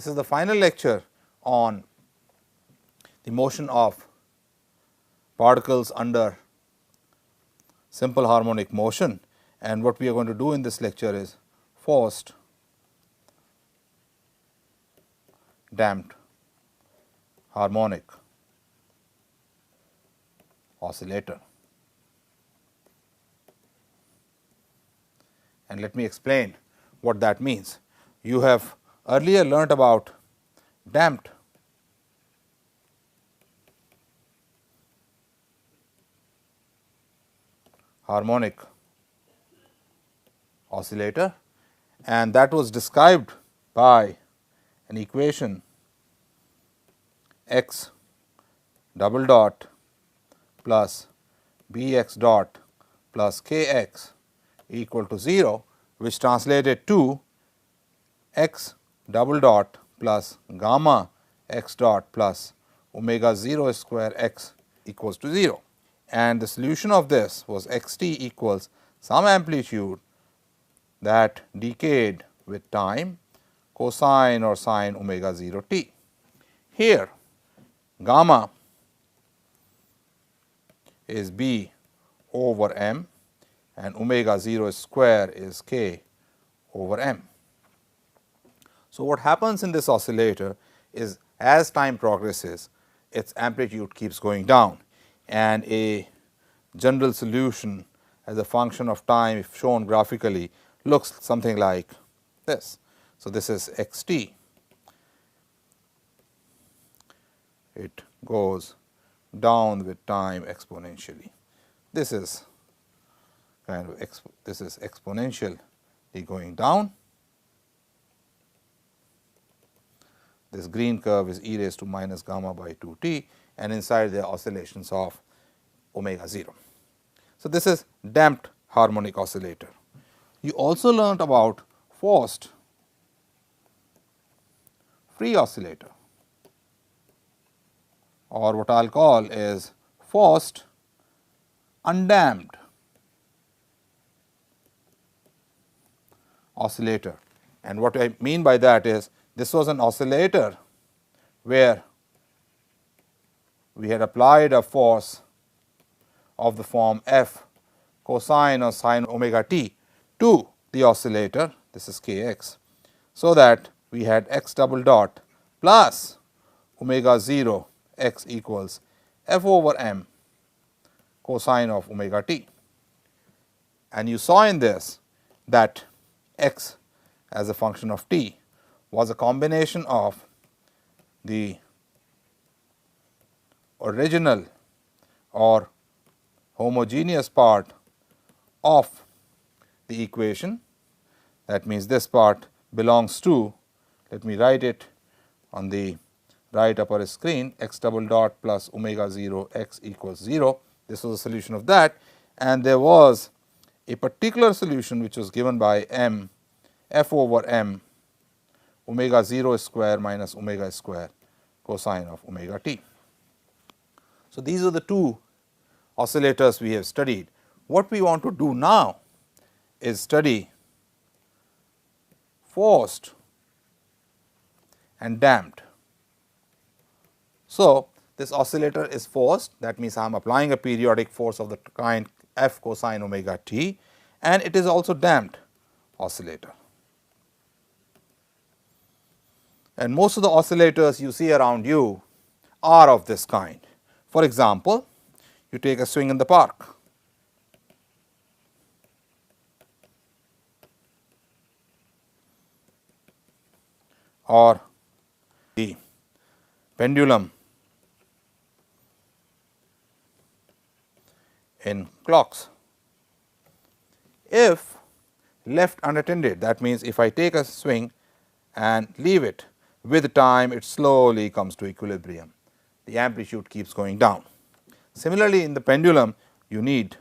This is the final lecture on the motion of particles under simple harmonic motion, and what we are going to do in this lecture is forced damped harmonic oscillator. And let me explain what that means. You have earlier learnt about damped harmonic oscillator, and that was described by an equation x double dot plus b x dot plus k x equal to 0, which translated to x double dot plus gamma x dot plus omega 0 square x equals to 0. And the solution of this was x t equals some amplitude that decayed with time, cosine or sine omega 0 t. Here gamma is b over m and omega 0 square is k over m. So, what happens in this oscillator is as time progresses, its amplitude keeps going down, and a general solution as a function of time, if shown graphically, looks something like this. So, this is x t, it goes down with time exponentially. This is kind of this is exponentially going down. This green curve is e raised to minus gamma by 2 t, and inside there are oscillations of omega 0. So, this is damped harmonic oscillator. You also learnt about forced free oscillator, or what I will call is forced undamped oscillator. And what I mean by that is, this was an oscillator where we had applied a force of the form f cosine or sine omega t to the oscillator, this is k x, so that we had x double dot plus omega 0 x equals f over m cosine of omega t. And you saw in this that x as a function of t was a combination of the original or homogeneous part of the equation. That means, this part belongs to, let me write it on the right upper screen, x double dot plus omega 0 x equals 0. This was a solution of that, and there was a particular solution which was given by m f over m omega 0 square minus omega square cosine of omega t. So, these are the two oscillators we have studied. What we want to do now is study forced and damped. So, this oscillator is forced, that means I am applying a periodic force of the kind f cosine omega t, and it is also damped oscillator. And most of the oscillators you see around you are of this kind. For example, you take a swing in the park, or the pendulum in clocks. If left unattended, that means, if I take a swing and leave it, with time it slowly comes to equilibrium, the amplitude keeps going down. Similarly, in the pendulum you need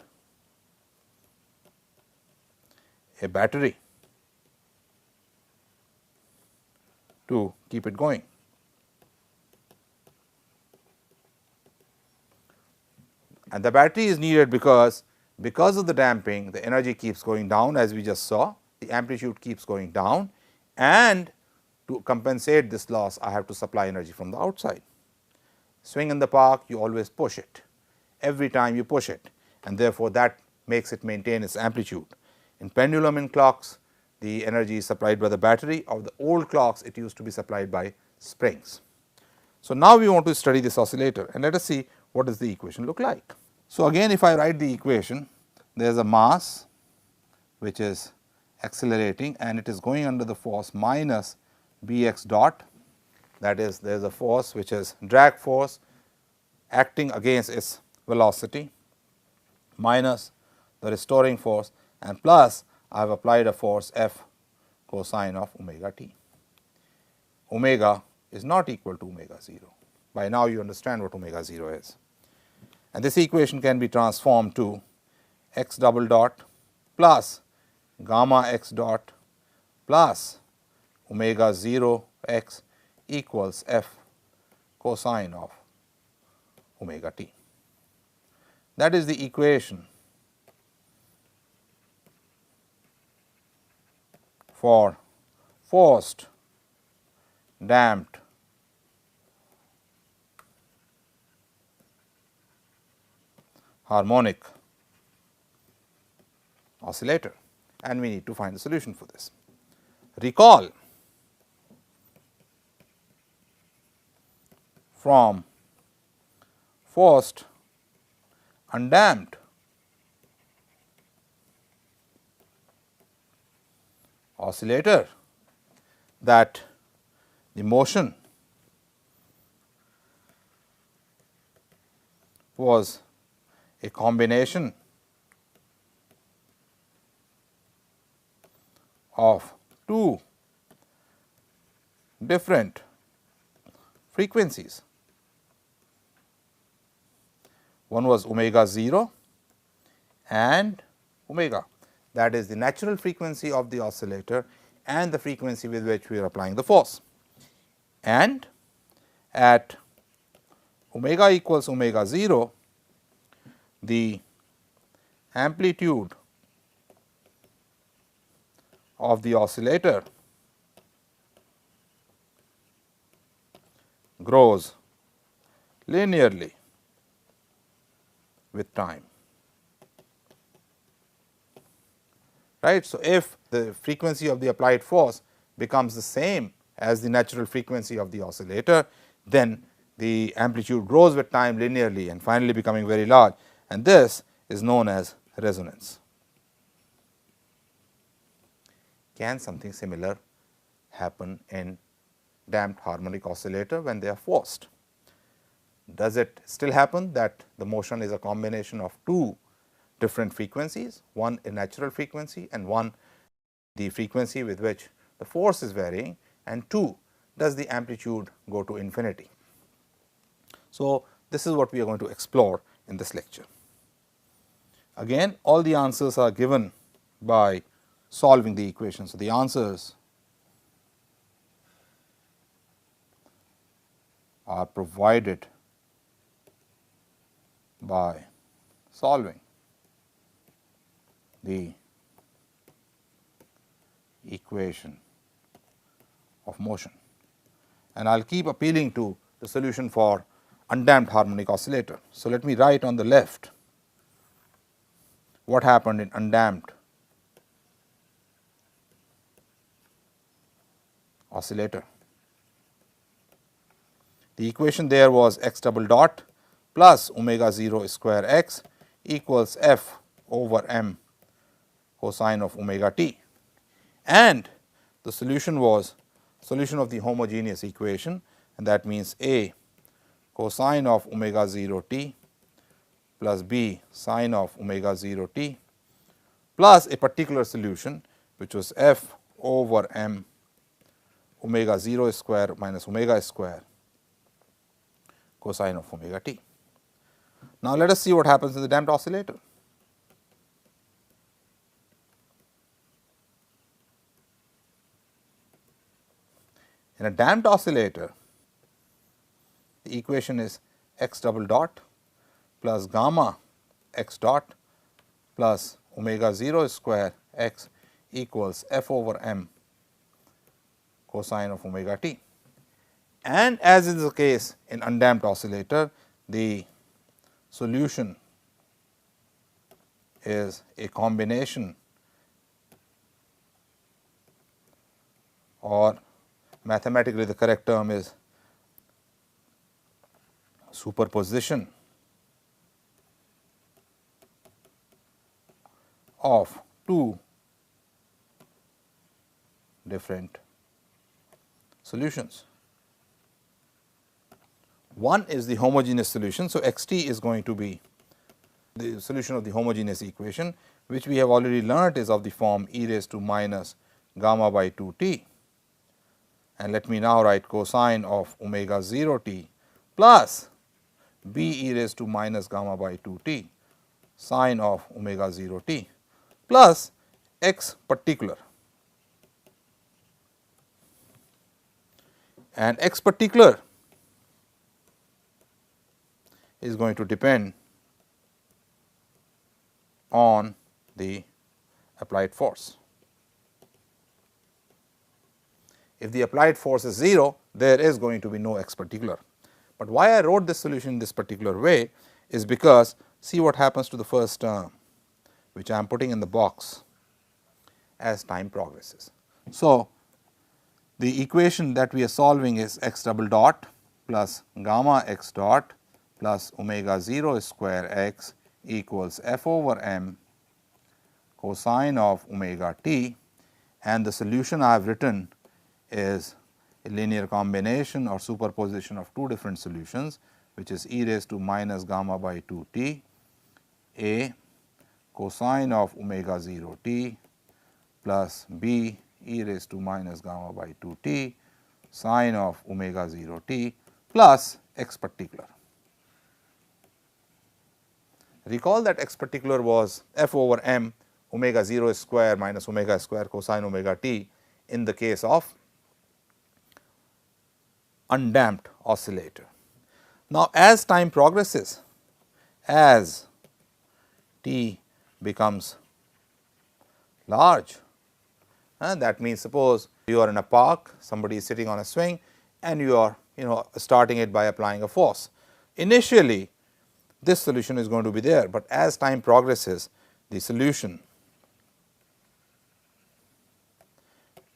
a battery to keep it going. And the battery is needed because of the damping, the energy keeps going down, as we just saw, the amplitude keeps going down, and to compensate this loss, I have to supply energy from the outside. Swing in the park, you always push it, every time you push it, and therefore, that makes it maintain its amplitude. In pendulum in clocks, the energy is supplied by the battery. Of the old clocks, it used to be supplied by springs. So, now we want to study this oscillator, and let us see what does the equation look like. So, again if I write the equation, there is a mass which is accelerating and it is going under the force minus Bx dot, that is there is a force which is drag force acting against its velocity minus the restoring force and plus I have applied a force F cosine of omega t. Omega is not equal to omega 0. By now you understand what omega 0 is. And this equation can be transformed to x double dot plus gamma x dot plus omega 0 x equals F cosine of omega t. That is the equation for forced damped harmonic oscillator, and we need to find the solution for this. Recall from forced undamped oscillator that the motion was a combination of two different frequencies. One was omega 0 and omega, that is the natural frequency of the oscillator and the frequency with which we are applying the force. And at omega equals omega 0, the amplitude of the oscillator grows linearly with time, right. So, if the frequency of the applied force becomes the same as the natural frequency of the oscillator, then the amplitude grows with time linearly and finally becoming very large, and this is known as resonance. Can something similar happen in damped harmonic oscillator when they are forced? Does it still happen that the motion is a combination of two different frequencies, one a natural frequency and one the frequency with which the force is varying, and two, does the amplitude go to infinity? So, this is what we are going to explore in this lecture. Again, all the answers are given by solving the equation. So, the answers are provided by solving the equation of motion, and I will keep appealing to the solution for undamped harmonic oscillator. So, let me write on the left what happened in undamped oscillator. The equation there was x double dot plus omega 0 square x equals F over m cosine of omega t, and the solution was solution of the homogeneous equation, and that means A cosine of omega 0 t plus B sine of omega 0 t plus a particular solution which was F over m omega 0 square minus omega square cosine of omega t. Now, let us see what happens in the damped oscillator. In a damped oscillator, the equation is x double dot plus gamma x dot plus omega 0 square x equals F over m cosine of omega t. And as is the case in undamped oscillator, the solution is a combination or mathematically the correct term is superposition of two different solutions. One is the homogeneous solution. So, x t is going to be the solution of the homogeneous equation, which we have already learnt is of the form e raised to minus gamma by 2 t. And let me now write cosine of omega 0 t plus b e raised to minus gamma by 2 t sine of omega 0 t plus x particular. And x particular is going to depend on the applied force. If the applied force is 0, there is going to be no x particular. But why I wrote this solution in this particular way is because see what happens to the first term, which I am putting in the box as time progresses. So, the equation that we are solving is x double dot plus gamma x dot plus omega 0 square x equals f over m cosine of omega t, and the solution I have written is a linear combination or superposition of two different solutions, which is e raised to minus gamma by 2 t a cosine of omega 0 t plus b e raised to minus gamma by 2 t sine of omega 0 t plus x particular. Recall that x particular was f over m omega 0 square minus omega square cosine omega t in the case of undamped oscillator. Now, as time progresses, as t becomes large, and that means suppose you are in a park, somebody is sitting on a swing and you are starting it by applying a force. Initially this solution is going to be there, but as time progresses the solution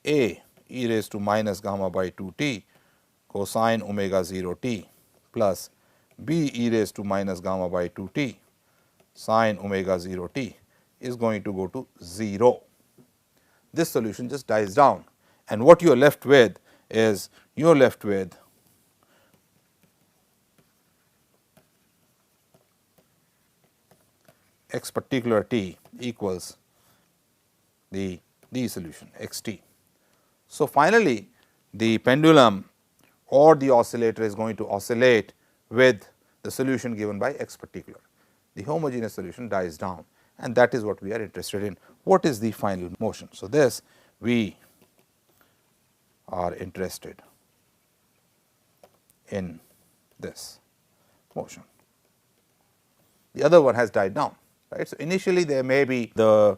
a e raised to minus gamma by 2 t cosine omega 0 t plus b e raised to minus gamma by 2 t sine omega 0 t is going to go to 0. This solution just dies down, and what you are left with is you are left with x particular t equals the solution x t. So, finally, the pendulum or the oscillator is going to oscillate with the solution given by x particular. The homogeneous solution dies down, and that is what we are interested in. What is the final motion? So, this we are interested in this motion. The other one has died down, right. So, initially there may be the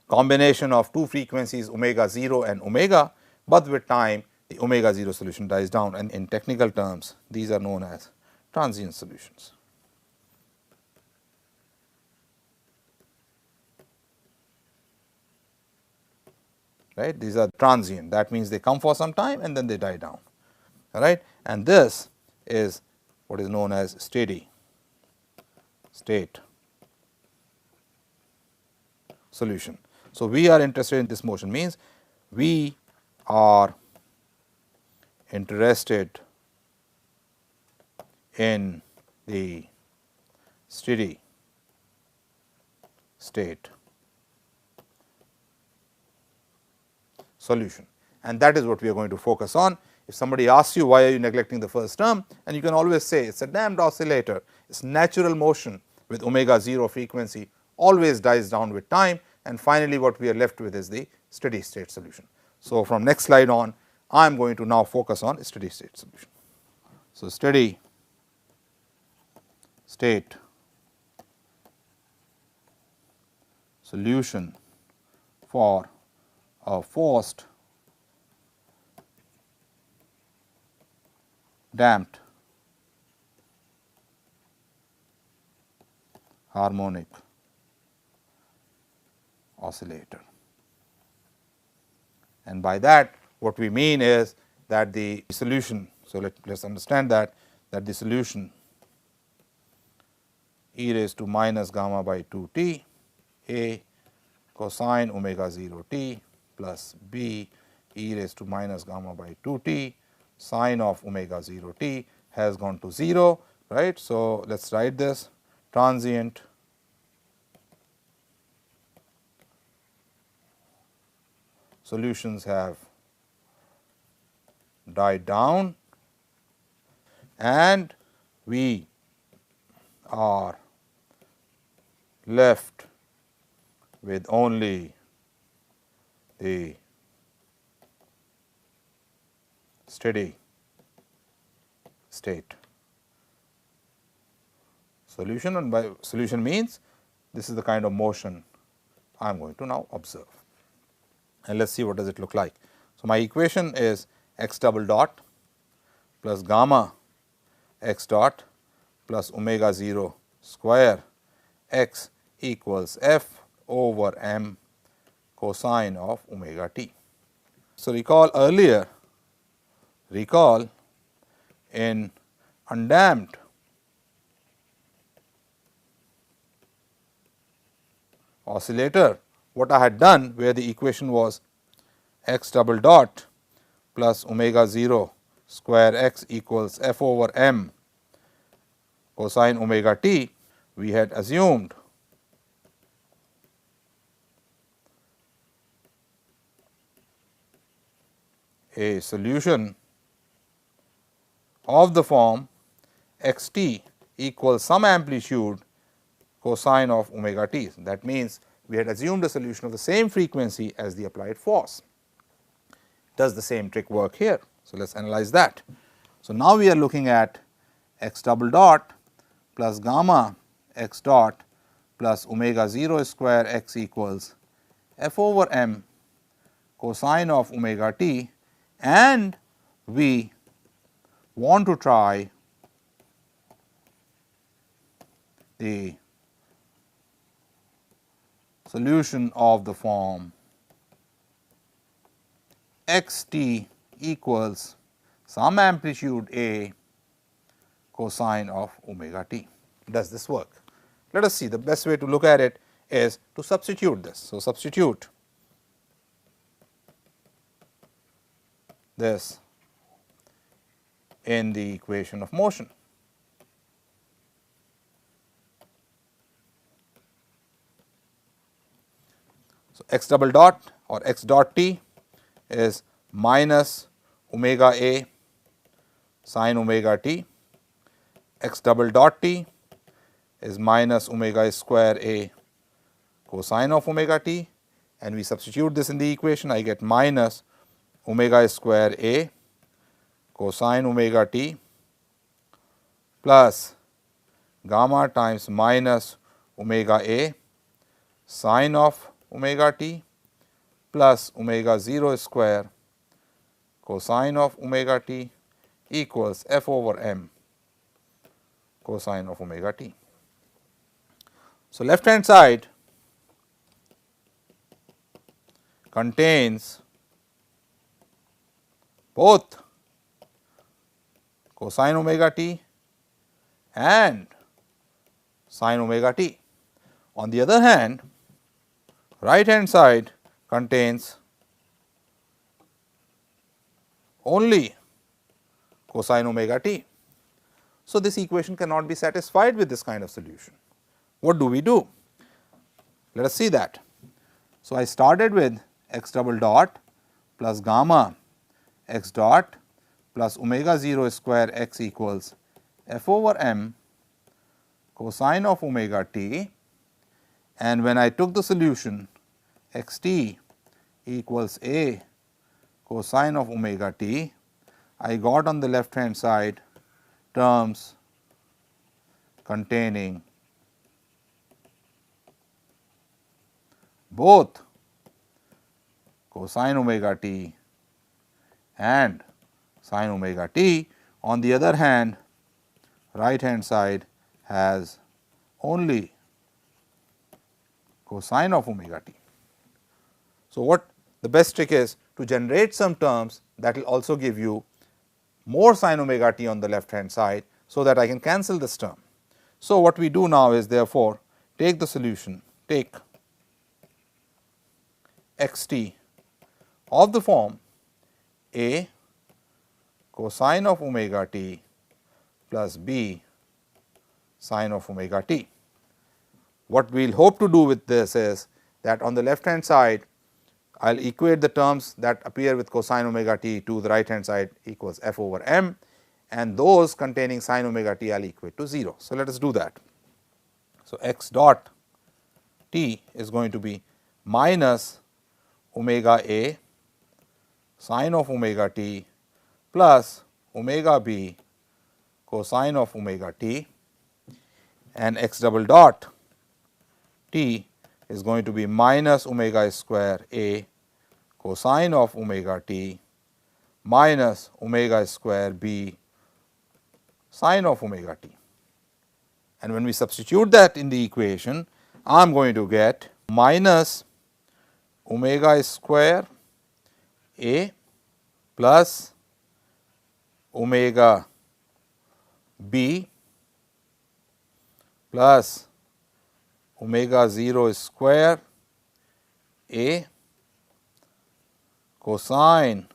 combination of two frequencies omega 0 and omega, but with time the omega 0 solution dies down, and in technical terms these are known as transient solutions. Right. These are transient, that means they come for some time and then they die down, all right, and this is what is known as steady state solution. So, we are interested in this motion, means we are interested in the steady state solution, and that is what we are going to focus on. If somebody asks you why are you neglecting the first term, and you can always say it is a damped oscillator, it is natural motion with omega 0 frequency, always dies down with time, and finally what we are left with is the steady state solution. So, from next slide on I am going to now focus on steady state solution. So, steady state solution for a forced damped harmonic oscillator. And by that what we mean is that the solution, so let us understand that the solution e raised to minus gamma by 2 t a cosine omega 0 t plus b e raised to minus gamma by 2 t sine of omega 0 t has gone to 0, right. So, let us write this transient solutions have died down and we are left with only the steady state solution, and by solution means this is the kind of motion I am going to now observe. And let us see what does it look like. So, my equation is x double dot plus gamma x dot plus omega 0 square x equals f over m cosine of omega t. So, recall in undamped oscillator what I had done, where the equation was x double dot plus omega 0 square x equals f over m cosine omega t, we had assumed a solution of the form x t equals some amplitude cosine of omega t. That means, we had assumed a solution of the same frequency as the applied force. Does the same trick work here? So, let us analyze that. So, now we are looking at x double dot plus gamma x dot plus omega 0 square x equals f over m cosine of omega t, and we want to try the solution of the form x t equals some amplitude a cosine of omega t. Does this work? Let us see. The best way to look at it is to substitute this. So, substitute this in the equation of motion. So, x double dot or x dot t is minus omega a sine omega t, x double dot t is minus omega square a cosine of omega t, and we substitute this in the equation. I get minus omega square a cosine omega t plus gamma times minus omega a sine of omega t plus omega 0 square cosine of omega t equals f over m cosine of omega t. So, left hand side contains both cosine omega t and sine omega t. On the other hand, right hand side contains only cosine omega t. So, this equation cannot be satisfied with this kind of solution. What do we do? Let us see that. So, I started with x double dot plus gamma x dot plus omega 0 square x equals f over m cosine of omega t, and when I took the solution x t equals a cosine of omega t, I got on the left hand side terms containing both cosine omega t and sine omega t, On the other hand, right hand side has only cosine of omega t. So, what the best trick is to generate some terms that will also give you more sin omega t on the left hand side, so that I can cancel this term. So, what we do now is therefore, take the solution, take x t of the form a cosine of omega t plus b sin of omega t. What we will hope to do with this is that on the left hand side, I will equate the terms that appear with cosine omega t to the right hand side equals f over m, and those containing sin omega t I will equate to 0. So, let us do that. So, x dot t is going to be minus omega a sin of omega t plus omega b cosine of omega t, and x double dot t is going to be minus omega square a cosine of omega t minus omega square b sin of omega t. And when we substitute that in the equation, I am going to get minus omega square a plus omega b plus omega 0 square a cosine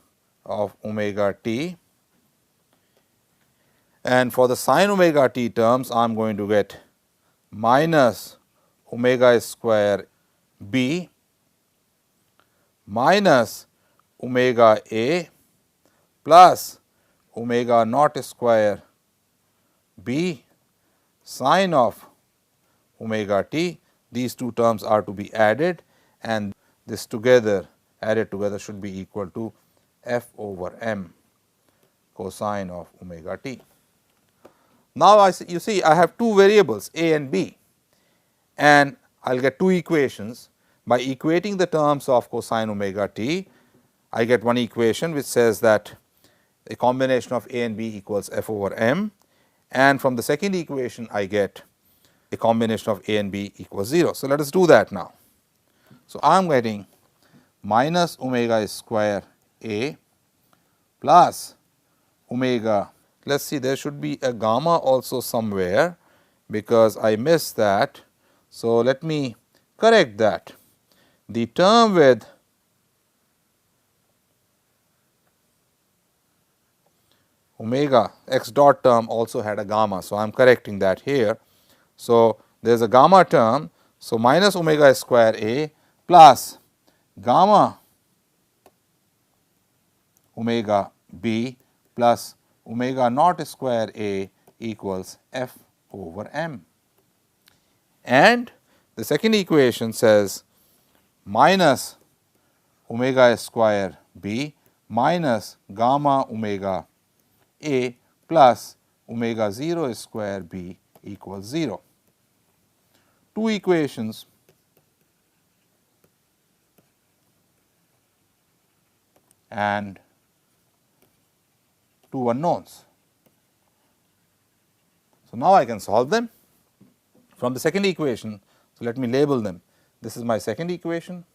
of omega t, and for the sin omega t terms I am going to get minus omega square b minus omega a plus omega naught square b sin of omega t. These two terms are to be added, and this together added together should be equal to f over m cosine of omega t. Now, you see I have two variables a and b, and I will get two equations. By equating the terms of cosine omega t, I get one equation which says that a combination of a and b equals f over m, and from the second equation I get a combination of a and b equals 0. So, let us do that now. So, I am getting minus omega square a plus omega, let us see, there should be a gamma also somewhere, because I missed that. So, let me correct that. The term with omega x dot term also had a gamma. So, I am correcting that here. So, there is a gamma term. So, minus omega square a plus gamma omega b plus omega naught square a equals f over m. And the second equation says minus omega square b minus gamma omega a plus omega 0 square b equals 0. Two equations and two unknowns. So, now I can solve them from the second equation. So, let me label them. This is my second equation,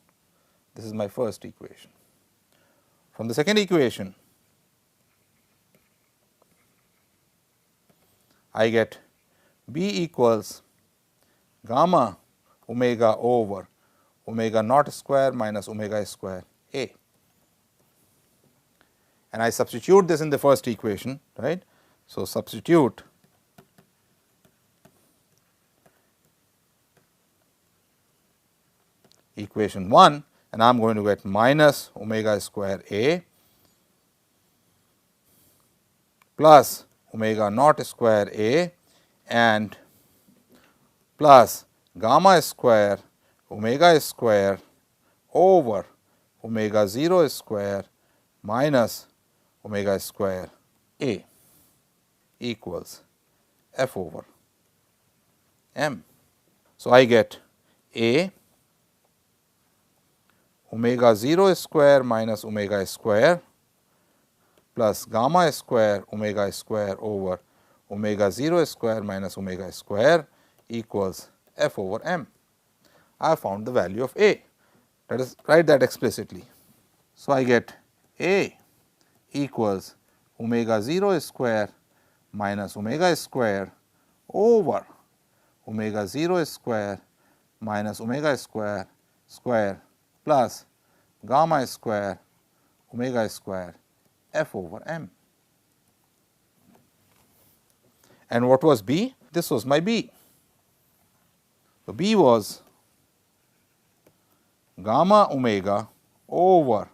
this is my first equation. From the second equation, I get b equals gamma omega over omega naught square minus omega square a. And I substitute this in the first equation, right. So, substitute equation 1, and I am going to get minus omega square a plus omega naught square a and plus gamma square omega square over omega 0 square minus omega square a equals f over m. So, I get a omega 0 square minus omega square plus gamma square omega square over omega 0 square minus omega square equals f over m. I have found the value of A. Let us write that explicitly. So, I get A equals omega 0 square minus omega square over omega 0 square minus omega square square plus gamma square omega square f over m. And what was B? This was my B. So, B was gamma omega over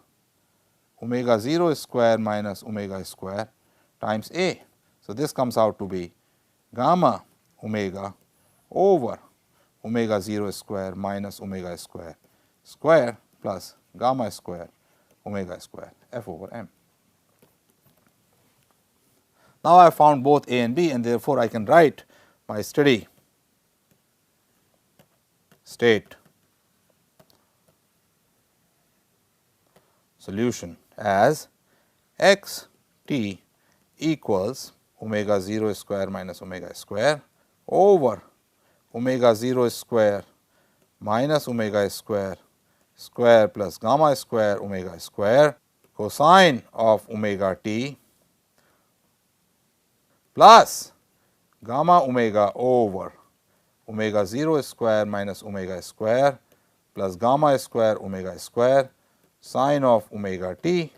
omega 0 square minus omega square times A. So, this comes out to be gamma omega over omega 0 square minus omega square square plus gamma square omega square f over m. Now, I have found both A and B, and therefore, I can write my steady state solution as x t equals omega 0 square minus omega square over omega 0 square minus omega square square plus gamma square omega square cosine of omega t plus gamma omega over omega 0 square minus omega square plus gamma square omega square sine of omega t,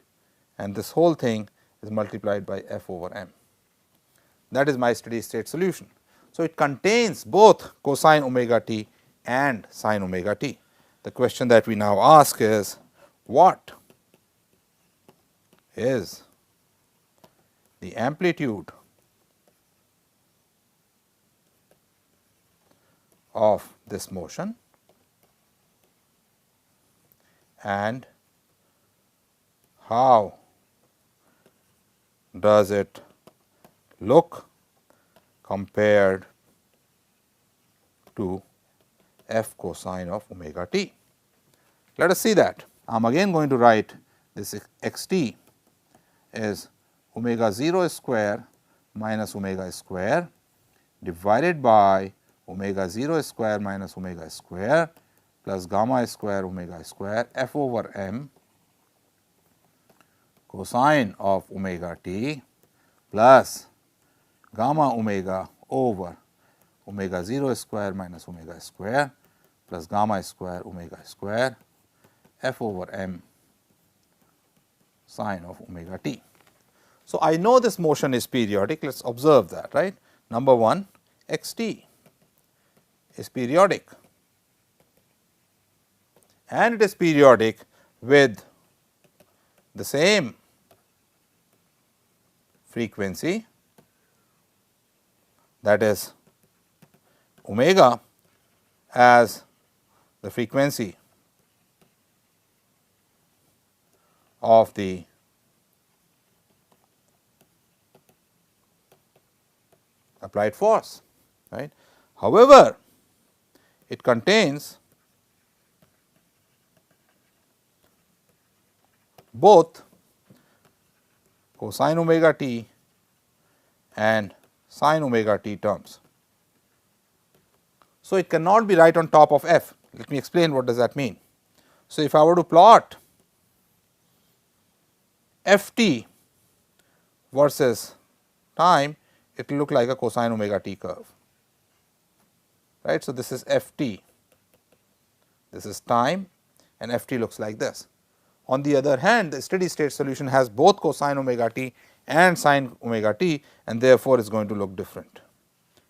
and this whole thing is multiplied by f over m. That is my steady state solution. So, it contains both cosine omega t and sine omega t. The question that we now ask is, what is the amplitude of this motion and how does it look compared to f cosine of omega t. Let us see that. I am again going to write this x t is omega 0 square minus omega square divided by omega 0 square minus omega square plus gamma square omega square f over m cosine of omega t plus gamma omega over omega 0 square minus omega square plus gamma square omega square f over m sine of omega t. So, I know this motion is periodic. Let us observe that, right. Number 1, x t is periodic, and it is periodic with the same frequency, that is omega as the frequency of the applied force, right. However, it contains both cosine omega t and sine omega t terms. So, it cannot be right on top of f. Let me explain what does that mean. So, if I were to plot f t versus time, it will look like a cosine omega t curve, right. So, this is f t, this is time, and f t looks like this. On the other hand, the steady state solution has both cosine omega t and sine omega t, and therefore, is going to look different,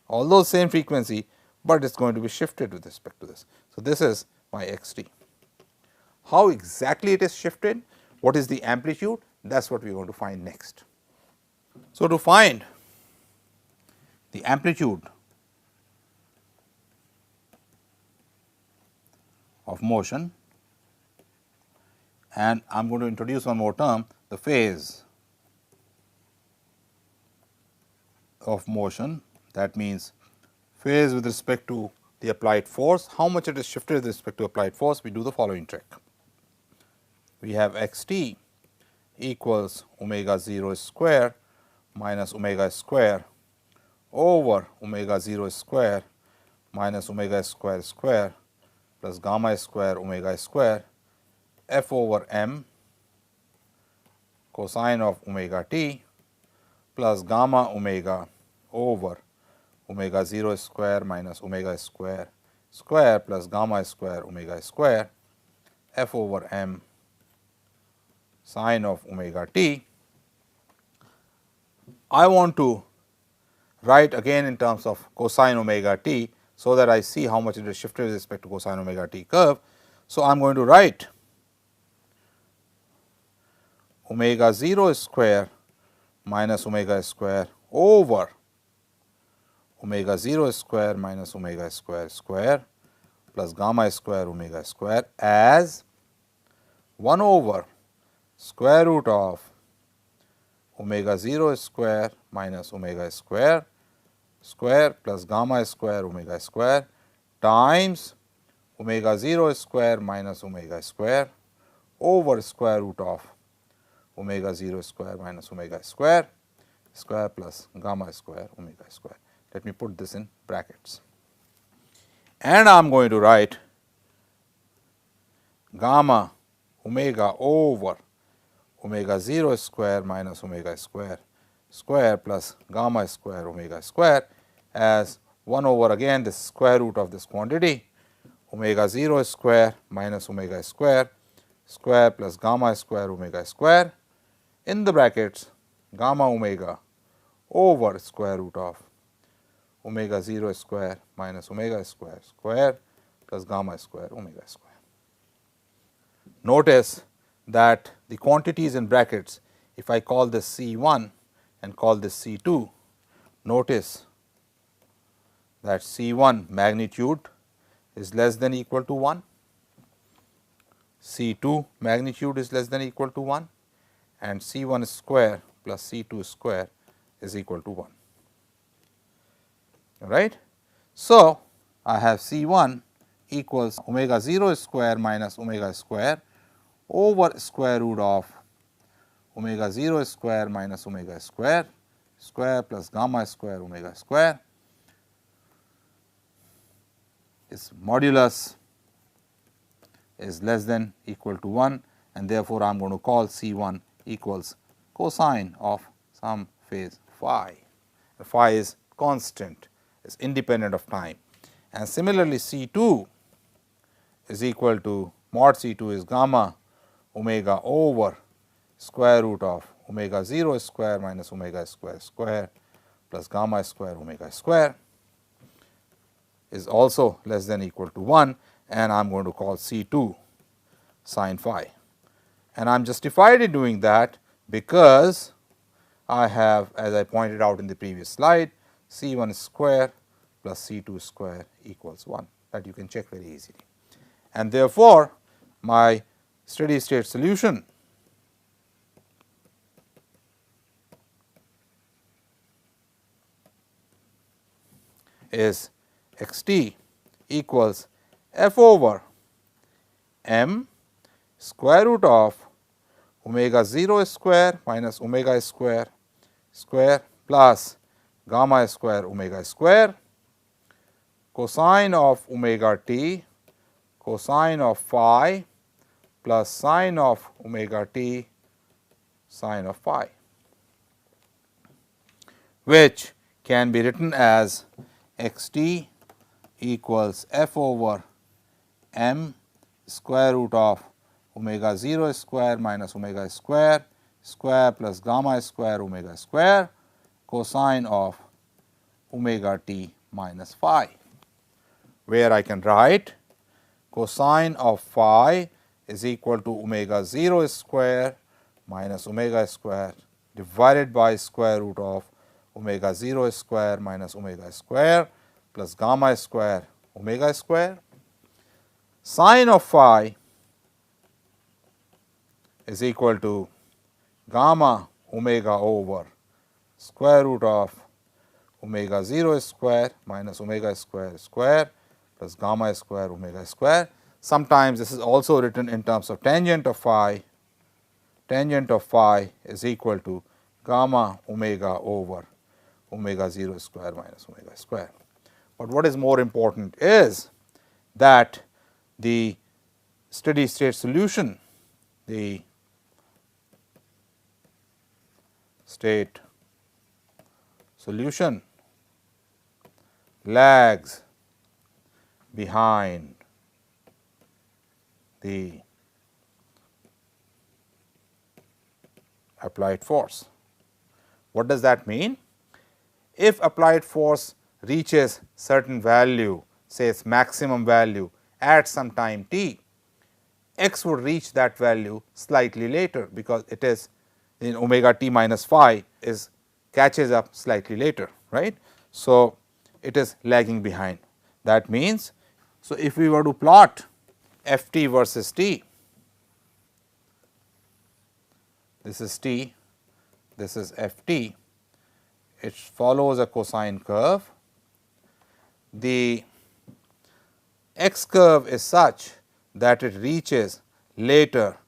although same frequency, but it is going to be shifted with respect to this. So, this is my x t. How exactly it is shifted? What is the amplitude? That is what we are going to find next. So, to find the amplitude of motion, and I am going to introduce one more term, the phase of motion, that means phase with respect to the applied force, how much it is shifted with respect to applied force. We do the following trick. We have x t equals omega 0 square minus omega square over omega 0 square minus omega square square plus gamma square omega square f over m cosine of omega t plus gamma omega over omega 0 square minus omega square square plus gamma square omega square f over m sine of omega t. I want to write again in terms of cosine omega t, so that I see how much it is shifted with respect to cosine omega t curve. So, I am going to write omega 0 square minus omega square over omega 0 square minus omega square square plus gamma square omega square as 1 over square root of omega 0 square minus omega square square plus gamma square omega square times omega 0 square minus omega square over square root of omega 0 square minus omega square square plus gamma square omega square. Let me put this in brackets, and I am going to write gamma omega over omega 0 square minus omega square square plus gamma square omega square as 1 over, again this square root of this quantity, omega 0 square minus omega square square plus gamma square omega square in the brackets gamma omega over square root of omega 0 square minus omega square square plus gamma square omega square. Notice that the quantities in brackets, if I call this C1 and call this C2, notice that C1 magnitude is less than equal to 1, C2 magnitude is less than equal to 1, and C1 square plus C2 square is equal to 1. Right. So, I have C1 equals omega 0 square minus omega square over square root of omega 0 square minus omega square square plus gamma square omega square. Its modulus is less than equal to 1, and therefore, I am going to call C1 equals cosine of some phase phi. The phi is constant, is independent of time, and similarly C2 is equal to mod C2 is gamma omega over square root of omega 0 square minus omega square square plus gamma square omega square is also less than equal to 1, and I am going to call C2 sin phi. And I am justified in doing that because I have, as I pointed out in the previous slide, C1 square plus C2 square equals 1, that you can check very easily. And therefore, my steady state solution is x t equals f over m square root of omega 0 square minus omega square square plus gamma square omega square cosine of omega t cosine of phi plus sine of omega t sine of phi, which can be written as x t equals f over m square root of omega 0 square minus omega square square plus gamma square omega square cosine of omega t minus phi, where I can write cosine of phi is equal to omega 0 square minus omega square divided by square root of omega 0 square minus omega square plus gamma square omega square. Sine of phi is equal to gamma omega over square root of omega 0 square minus omega square square plus gamma square omega square. Sometimes this is also written in terms of tangent of phi. tangent of phi is equal to gamma omega over omega 0 square minus omega square. But what is more important is that the steady state solution, the state solution lags behind the applied force. What does that mean? If applied force reaches certain value, say its maximum value at some time t, x would reach that value slightly later, because it is in omega t minus phi is catches up slightly later, right. So, it is lagging behind. That means, so if we were to plot f t versus t, this is t, this is f t, it follows a cosine curve. The x curve is such that it reaches later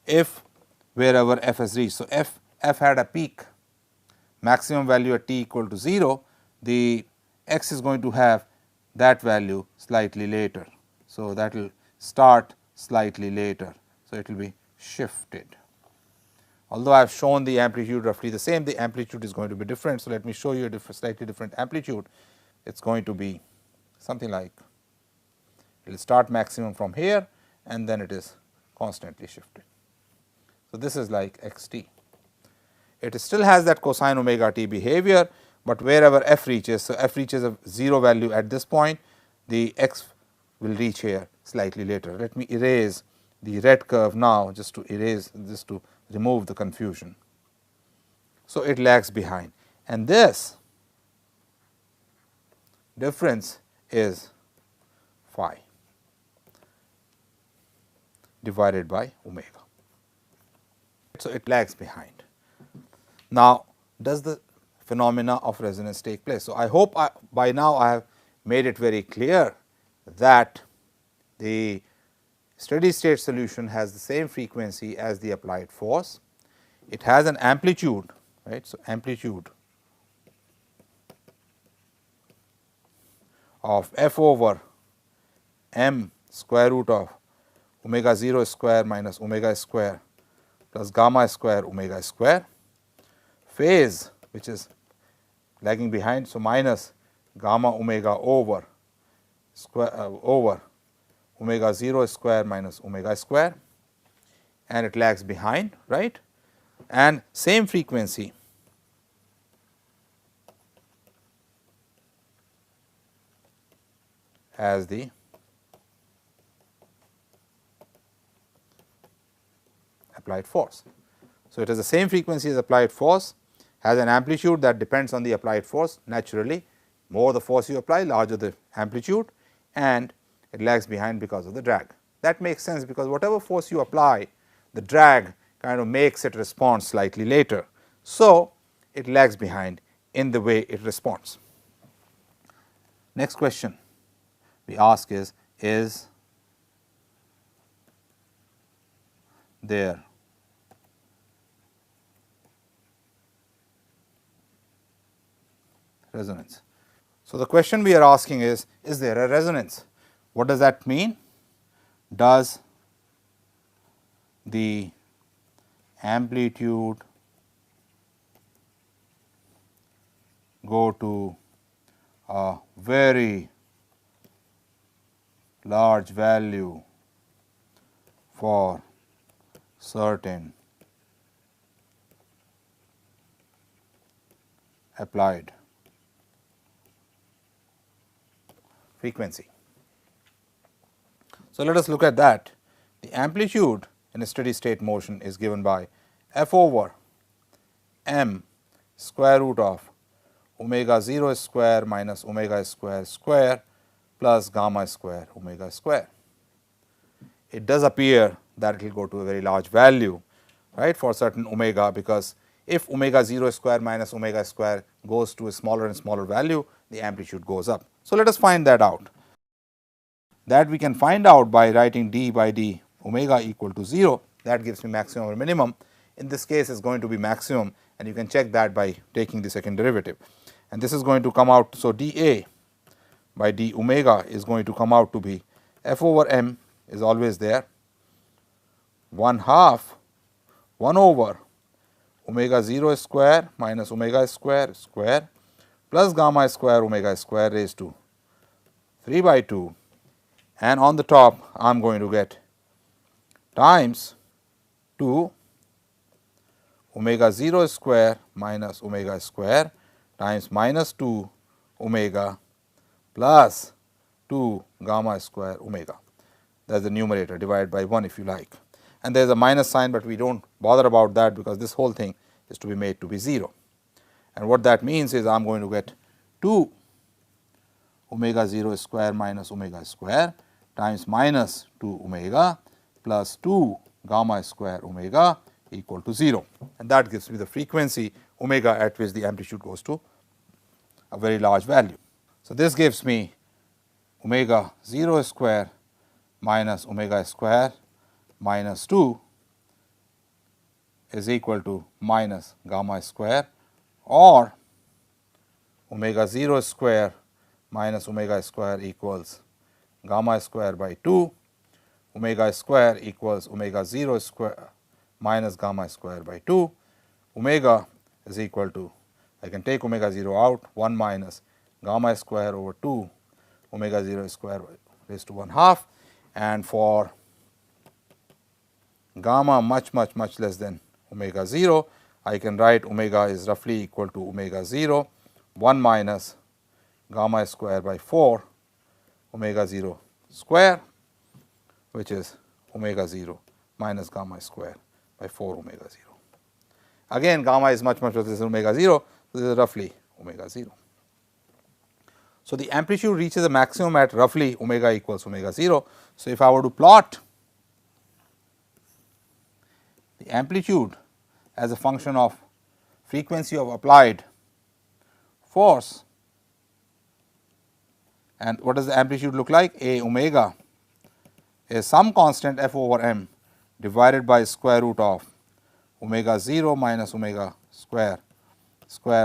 if wherever f is reached. So, f had a peak, maximum value at t equal to 0, the x is going to have that value slightly later. So, that will start slightly later. So, it will be shifted. Although I have shown the amplitude roughly the same, the amplitude is going to be different. So, let me show you a slightly different amplitude. It is going to be something like, it will start maximum from here and then it is constantly shifted. So, this is like x t. It still has that cosine omega t behavior, but wherever f reaches, so f reaches a 0 value at this point, the x will reach here slightly later. Let me erase the red curve now, just to erase this, to remove the confusion. So, it lags behind, and this difference is phi divided by omega. So, it lags behind. Now, does the phenomena of resonance take place? So, I hope by now I have made it very clear that the steady state solution has the same frequency as the applied force. It has an amplitude, right. So, amplitude of f over m square root of omega 0 square minus omega square plus gamma square omega square. Phase, which is lagging behind, so minus gamma omega over square over omega 0 square minus omega square, and it lags behind, right, and same frequency as the applied force. So, it has the same frequency as applied force, has an amplitude that depends on the applied force. Naturally, more the force you apply, larger the amplitude, and it lags behind because of the drag. That makes sense, because whatever force you apply, the drag kind of makes it respond slightly later. So, it lags behind in the way it responds. Next question we ask is there resonance? So, the question we are asking is there a resonance? What does that mean? Does the amplitude go to a very large value for certain applied frequency? So, let us look at that. The amplitude in a steady state motion is given by f over m square root of omega 0 square minus omega square square plus gamma square omega square. It does appear that it will go to a very large value, right, for certain omega, because if omega 0 square minus omega square goes to a smaller and smaller value, the amplitude goes up. So, let us find that out. That we can find out by writing d by d omega equal to 0. that gives me maximum or minimum. In this case it is going to be maximum, and you can check that by taking the second derivative, and this is going to come out. So, dA by d omega is going to come out to be f over m is always there, 1/2 1 over omega 0 square minus omega square square plus gamma square omega square raised to 3/2, and on the top I am going to get times 2 omega 0 square minus omega square times minus 2 omega plus 2 gamma square omega. That is the numerator, divided by 1 if you like, and there is a minus sign, but we do not bother about that because this whole thing is to be made to be 0. And what that means is I am going to get 2 omega 0 square minus omega square times minus 2 omega plus 2 gamma square omega equal to 0, and that gives me the frequency omega at which the amplitude goes to a very large value. So, this gives me omega 0 square minus omega square minus 2 is equal to minus gamma square, or omega 0 square minus omega square equals gamma square by 2, omega square equals omega 0 square minus gamma square by 2, omega is equal to, I can take omega 0 out, 1 minus gamma square over 2 omega 0 square raised to 1/2, and for gamma much less than omega 0, I can write omega is roughly equal to omega 0 1 minus gamma square by 4 omega 0 square, which is omega 0 minus gamma square by 4 omega 0. Again gamma is much less than omega 0, so this is roughly omega 0. So, the amplitude reaches a maximum at roughly omega equals omega 0. So, if I were to plot the amplitude as a function of frequency of applied force, and what does the amplitude look like? A omega is some constant f over m divided by square root of omega 0 minus omega square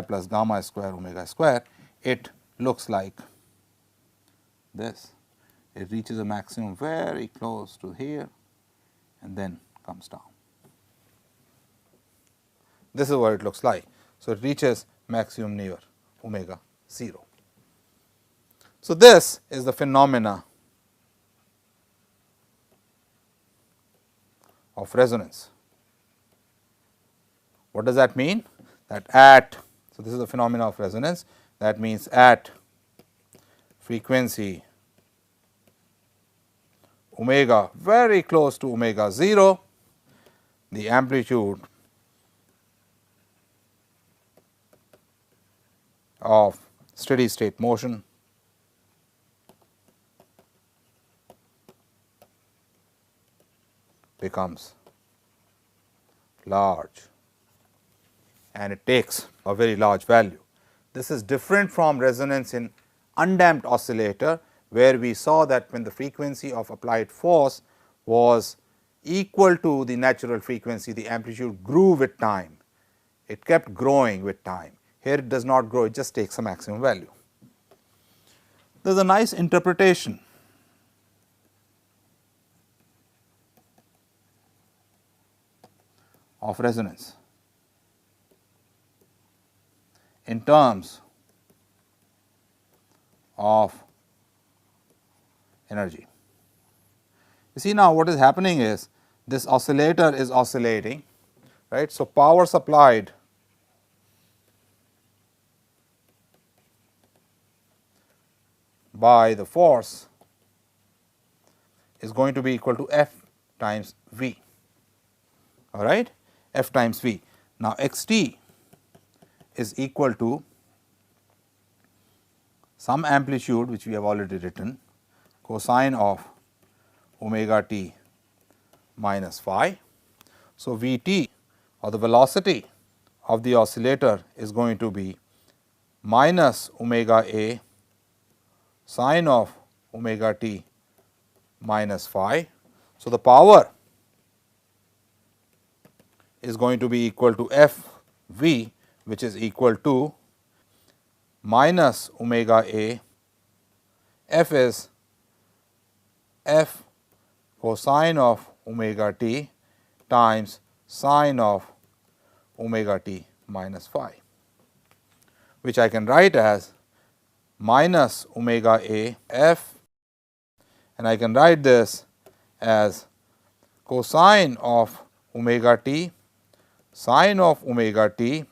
plus gamma square omega square. It looks like this. It reaches a maximum very close to here and then comes down. This is what it looks like. So, it reaches maximum near omega 0. So, this is the phenomena of resonance. What does that mean? That at, so this is the phenomena of resonance, that means at frequency omega very close to omega 0, the amplitude of steady state motion becomes large, and it takes a very large value. This is different from resonance in undamped oscillator, where we saw that when the frequency of applied force was equal to the natural frequency, the amplitude grew with time. It kept growing with time. Here it does not grow, it just takes a maximum value. There is a nice interpretation of resonance in terms of energy. You see, now what is happening is this oscillator is oscillating, right. So, power supplied by the force is going to be equal to F times V, all right, F times V. Now, x t is equal to some amplitude which we have already written, cosine of omega t minus phi. So, V t, or the velocity of the oscillator, is going to be minus omega a sine of omega t minus phi. So, the power is going to be equal to f v, which is equal to minus omega a. F is f cosine of omega t times sine of omega t minus phi, which I can write as minus omega a f, and I can write this as cosine of omega t sine of omega t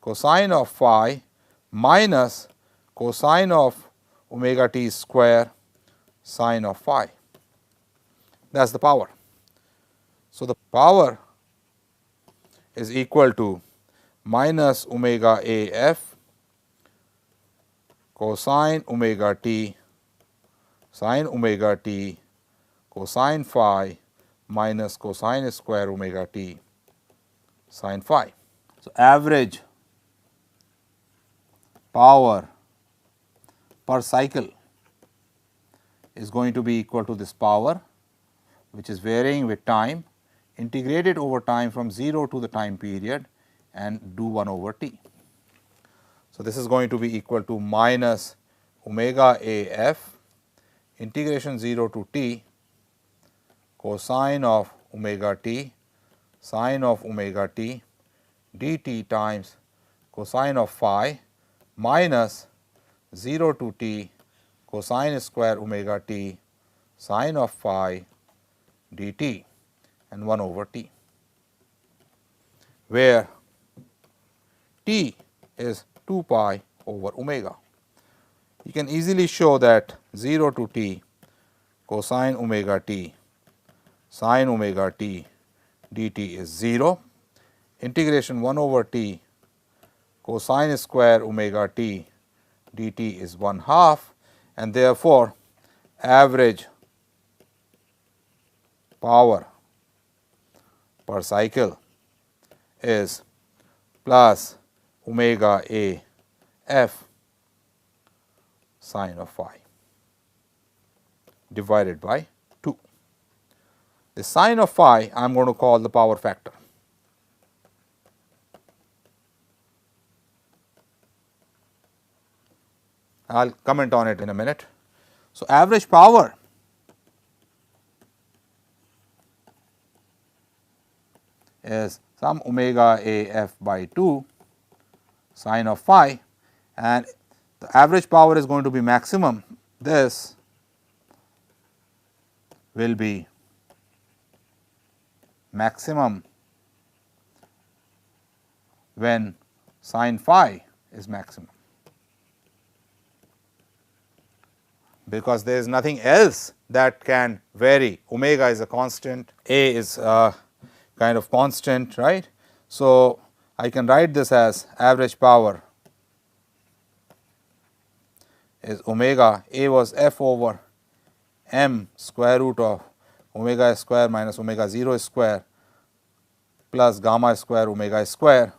cosine of phi minus cosine of omega t square sine of phi. That is the power. So, the power is equal to minus omega a f cosine omega t sine omega t cosine phi minus cosine square omega t sine phi. So, average power per cycle is going to be equal to this power, which is varying with time, integrated over time from 0 to the time period and do 1 over t. So, this is going to be equal to minus omega a f integration 0 to t cosine of omega t sine of omega t dt times cosine of phi minus 0 to t cosine square omega t sine of phi dt and 1 over t, where t is 2 pi over omega. You can easily show that 0 to t cosine omega t sine omega t dt is 0, integration 1 over t cosine square omega t dt is 1/2, and therefore, average power per cycle is plus omega a f sine of phi divided by 2. The sine of phi I am going to call the power factor. I will comment on it in a minute. So, average power is some omega a f by 2 sine of phi, and the average power is going to be maximum. This will be maximum when sine phi is maximum, because there is nothing else that can vary. Omega is a constant, a is kind of constant, right. So, I can write this as average power is omega, a was f over m square root of omega square minus omega 0 square plus gamma square omega square,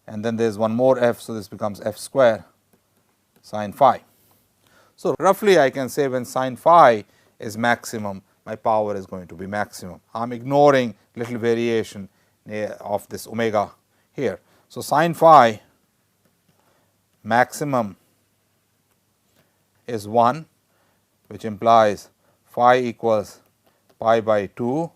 and then there is one more f. So, this becomes f square sine phi. So, roughly I can say when sine phi is maximum, my power is going to be maximum. I am ignoring little variation of this omega here. So, sine phi maximum is 1, which implies phi equals pi by 2,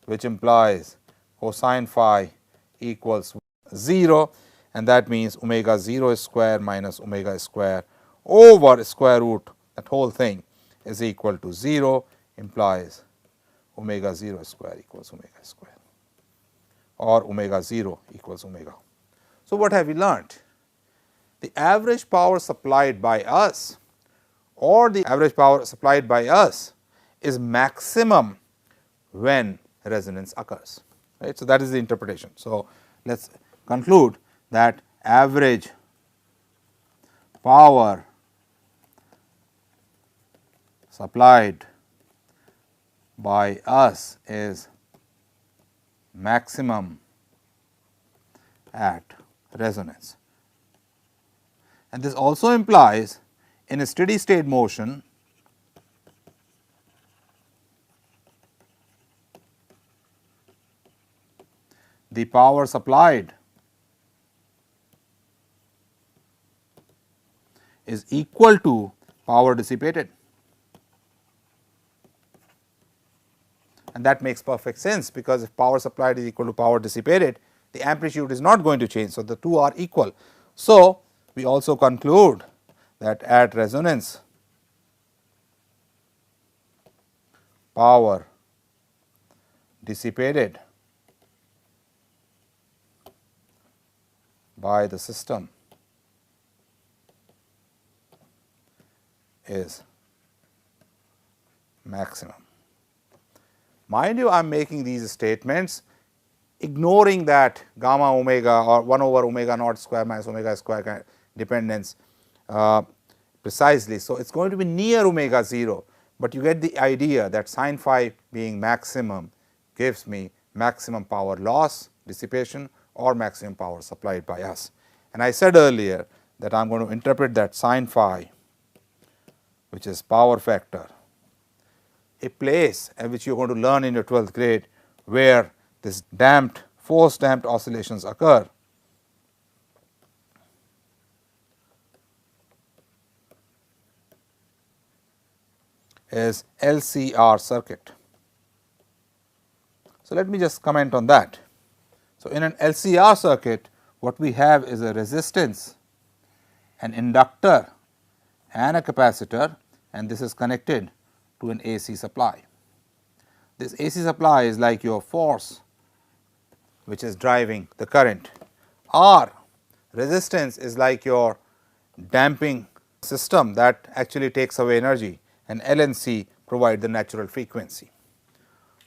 which implies cosine phi equals 0, and that means omega 0 square minus omega square over square root, that whole thing is equal to 0, implies omega 0 square equals omega square, or omega 0 equals omega. So, what have we learnt? The average power supplied by us, or the average power supplied by us, is maximum when resonance occurs, right. So, that is the interpretation. So, let us conclude that average power supplied by us is maximum at resonance, and this also implies in a steady state motion the power supplied is equal to power dissipated. And that makes perfect sense, because if power supplied is equal to power dissipated, the amplitude is not going to change. So, the two are equal. So, we also conclude that at resonance, power dissipated by the system is maximum. Mind you, I am making these statements ignoring that gamma omega or 1 over omega naught square minus omega square kind of dependence precisely. So, it is going to be near omega 0, but you get the idea that sin phi being maximum gives me maximum power loss, dissipation, or maximum power supplied by us. And I said earlier that I am going to interpret that sin phi, which is power factor, a place which you are going to learn in your 12th grade, where this damped, force damped oscillations occur, is Lcr circuit. So, let me just comment on that. So, in an Lcr circuit, what we have is a resistance, an inductor and a capacitor, and this is connected to an AC supply. This AC supply is like your force which is driving the current. R resistance is like your damping system that actually takes away energy, and L and C provide the natural frequency.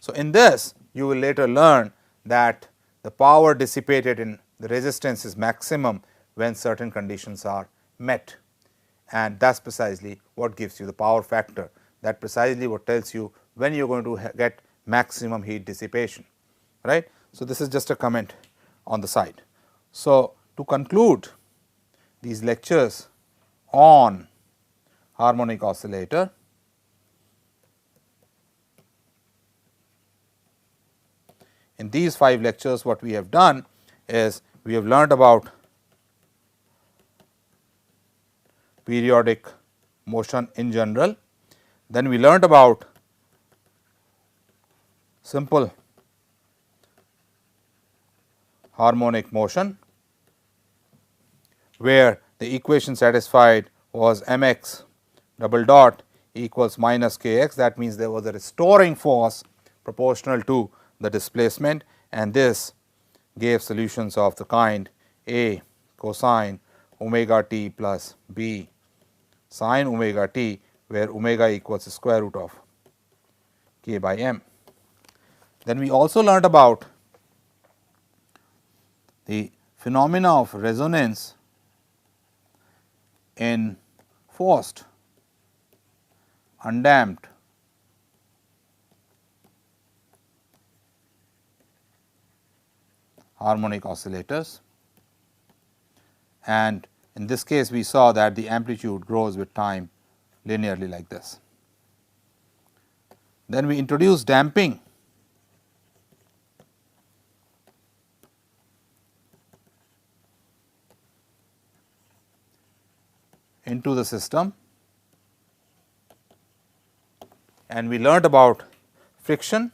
So, in this you will later learn that the power dissipated in the resistance is maximum when certain conditions are met, and that is precisely what gives you the power factor. That precisely what tells you when you are going to get maximum heat dissipation, right. So, this is just a comment on the side. So, to conclude these lectures on harmonic oscillator, in these 5 lectures what we have done is we have learned about periodic motion in general, then we learned about simple harmonic motion, where the equation satisfied was mx double dot equals minus kx. That means there was a restoring force proportional to the displacement, and this gave solutions of the kind A cosine omega t plus B sin omega t, where omega equals the square root of k by m. Then we also learned about the phenomena of resonance in forced, undamped, harmonic oscillators, and in this case we saw that the amplitude grows with time linearly like this. Then we introduced damping into the system, and we learned about friction,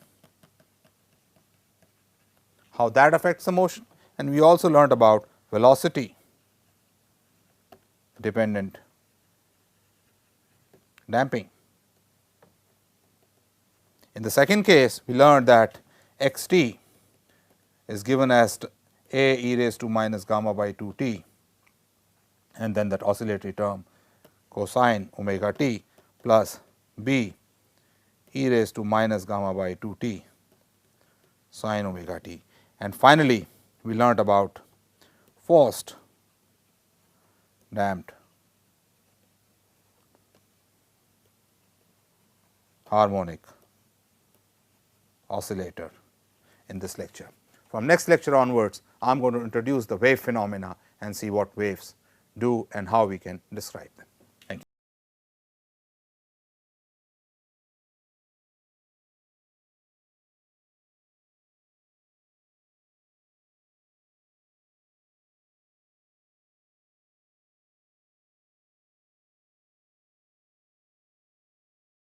how that affects the motion, and we also learned about velocity dependent damping. In the second case, we learned that x t is given as a e raised to minus gamma by 2 t, and then that oscillatory term cosine omega t plus b e raised to minus gamma by 2 t sin omega t. And finally, we learnt about forced damped harmonic oscillator in this lecture. From next lecture onwards, I am going to introduce the wave phenomena and see what waves do and how we can describe them.